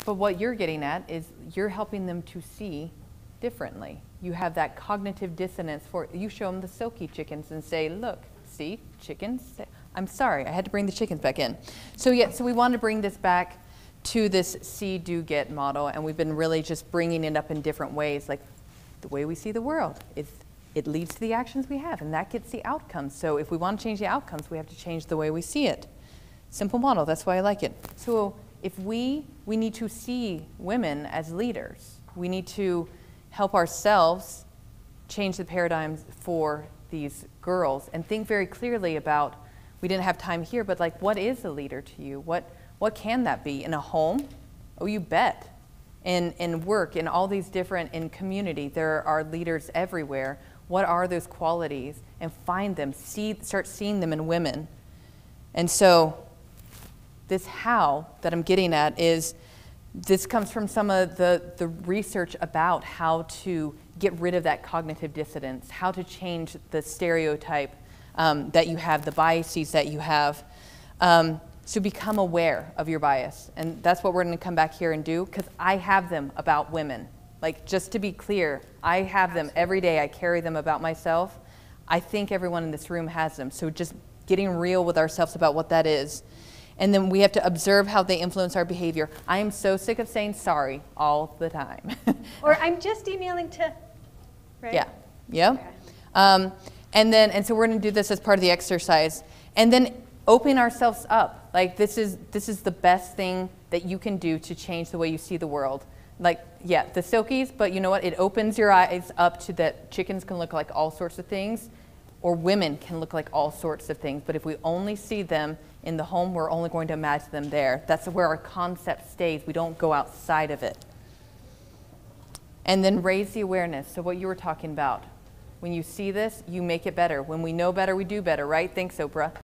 But what you're getting at is you're helping them to see differently. You have that cognitive dissonance for, you show them the silky chickens and say, look, see, chickens. I'm sorry, I had to bring the chickens back in. So yeah, so we want to bring this back to this see, do, get model, and we've been really just bringing it up in different ways, like the way we see the world. It leads to the actions we have, and that gets the outcomes. So if we want to change the outcomes, we have to change the way we see it. Simple model, that's why I like it. So if we need to see women as leaders. We need to help ourselves change the paradigms for these girls and think very clearly about, we didn't have time here, but like, what is a leader to you? What can that be? In a home? Oh, you bet. In work, in all these different, in community, there are leaders everywhere. What are those qualities? And find them, start seeing them in women. And so this how that I'm getting at is, this comes from some of the research about how to get rid of that cognitive dissonance, how to change the stereotype that you have, the biases that you have. So become aware of your bias. And that's what we're going to come back here and do, because I have them about women. Like, just to be clear, I have them every day. I carry them about myself. I think everyone in this room has them. So just getting real with ourselves about what that is. And then we have to observe how they influence our behavior. I am so sick of saying sorry all the time. Or I'm just emailing to, right? Yeah, yeah. Okay. And so we're going to do this as part of the exercise. And then open ourselves up. Like, this is the best thing that you can do to change the way you see the world. Like, yeah, the silkies, but you know what? It opens your eyes up to that chickens can look like all sorts of things, or women can look like all sorts of things. But if we only see them in the home, we're only going to imagine them there. That's where our concept stays. We don't go outside of it. And then raise the awareness. So what you were talking about. When you see this, you make it better. When we know better, we do better, right? Thanks, Oprah.